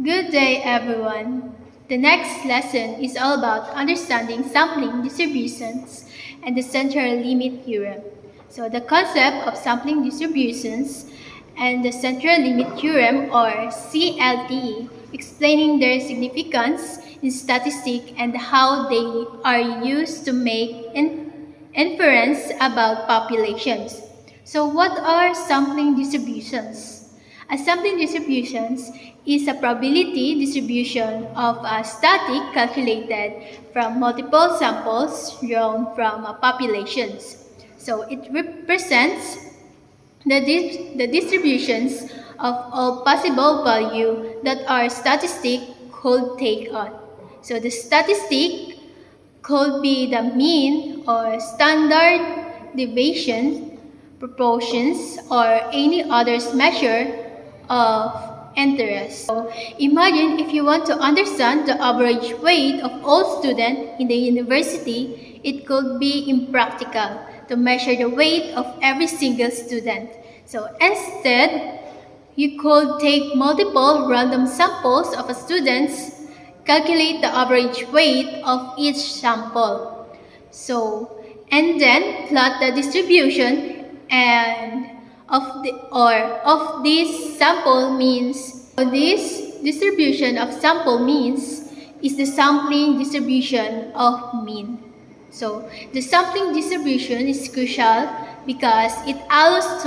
Good day, everyone. The next lesson is all about understanding sampling distributions and the central limit theorem. So, the concept of sampling distributions and the central limit theorem, or CLT, explaining their significance in statistics and how they are used to make inference about populations. So, what are sampling distributions? A sampling distribution is a probability distribution of a static calculated from multiple samples drawn from populations. So it represents the distributions of all possible value that our statistic could take on. So the statistic could be the mean or standard deviation, proportions, or any other measure of interest. So imagine if you want to understand the average weight of all students in the university, it could be impractical to measure the weight of every single student. So instead, you could take multiple random samples of students, calculate the average weight of each sample. And then plot the distribution and of this sample means. So this distribution of sample means is the sampling distribution of mean. So the sampling distribution is crucial because it allows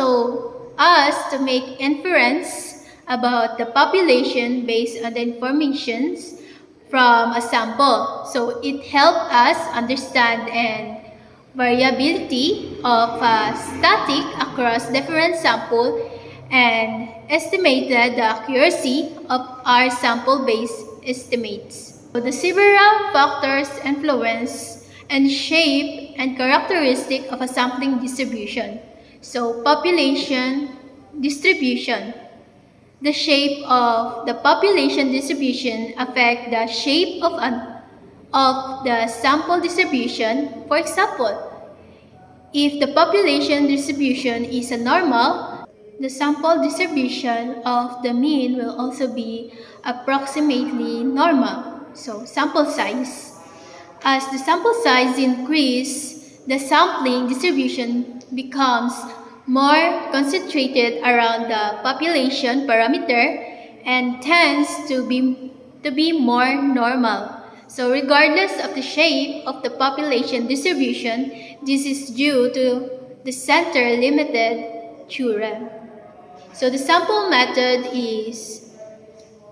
us to make inference about the population based on the information from a sample. So it helps us understand and variability of a static across different samples and estimated the accuracy of our sample-based estimates. So the several factors influence and shape and characteristic of a sampling distribution. So population distribution. The shape of the population distribution affect the shape of the sample distribution. For example, if the population distribution is a normal, the sample distribution of the mean will also be approximately normal. So sample size. As the sample size increases, the sampling distribution becomes more concentrated around the population parameter and tends to be more normal. So regardless of the shape of the population distribution, this is due to the center limited theorem. So the sample method is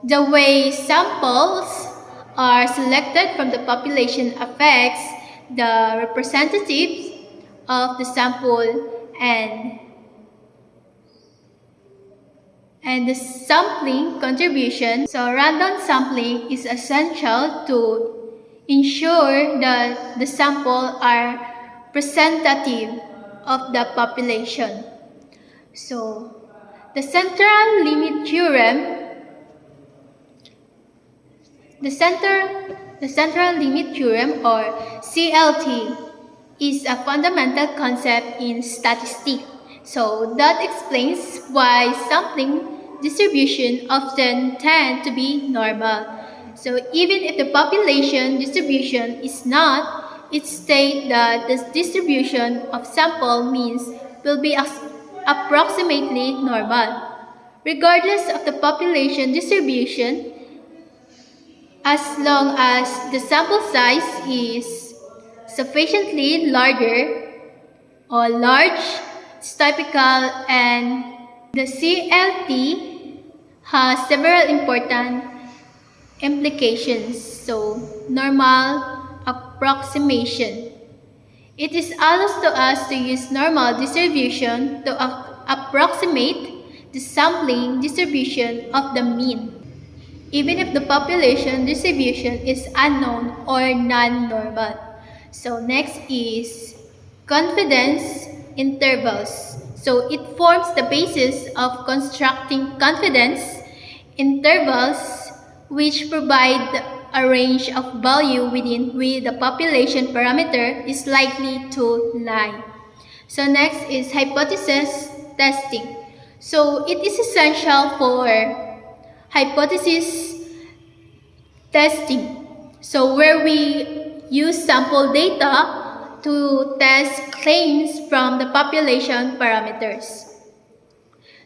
the way samples are selected from the population affects the representatives of the sample and the sampling contribution. So random sampling is essential to ensure that the sample are representative of the population. So the central limit theorem, the central limit theorem, or CLT, is a fundamental concept in statistics. So that explains why sampling distribution often tend to be normal. So even if the population distribution is not, it states that the distribution of sample means will be approximately normal. Regardless of the population distribution, as long as the sample size is sufficiently larger or large, it's typical, and the CLT has several important implications. So, normal approximation. It is allows to us to use normal distribution to approximate the sampling distribution of the mean, even if the population distribution is unknown or non-normal. So next is confidence intervals. So it forms the basis of constructing confidence intervals which provide a range of value within which the population parameter is likely to lie. So next is hypothesis testing. So it is essential for hypothesis Testing. So where we use sample data to test claims from the population parameters.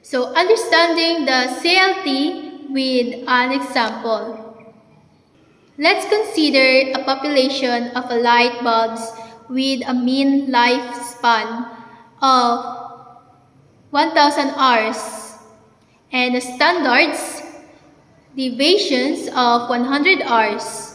So understanding the CLT with an example. Let's consider a population of light bulbs with a mean lifespan of 1000 hours and the standards deviations of 100 hours.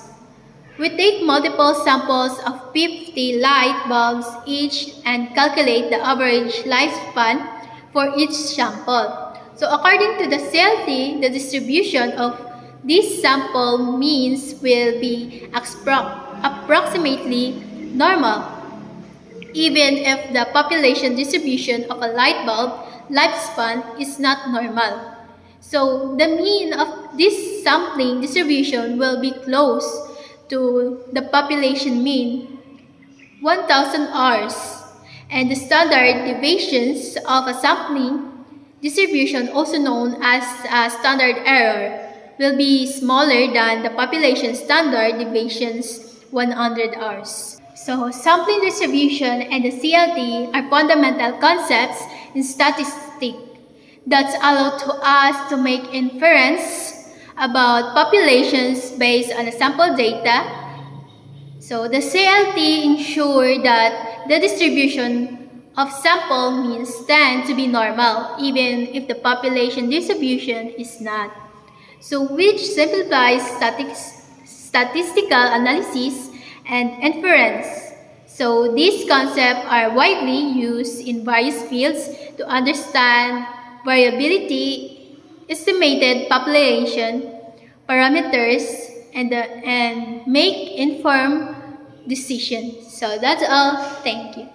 We take multiple samples of 50 light bulbs each and calculate the average lifespan for each sample. So according to the CLT, the distribution of this sample means will be approximately normal, even if the population distribution of a light bulb lifespan is not normal. So the mean of this sampling distribution will be close to the population mean, 1000 hours, and the standard deviations of a sampling distribution, also known as a standard error, will be smaller than the population standard deviations 100 hours. So sampling distribution and the CLT are fundamental concepts in statistics that allow to us to make inference about populations based on the sample data. So the CLT ensures that the distribution of sample means tend to be normal even if the population distribution is not. So which simplifies statistical analysis and inference. So these concepts are widely used in various fields to understand variability, estimated population parameters, and make informed decisions. So that's all. Thank you.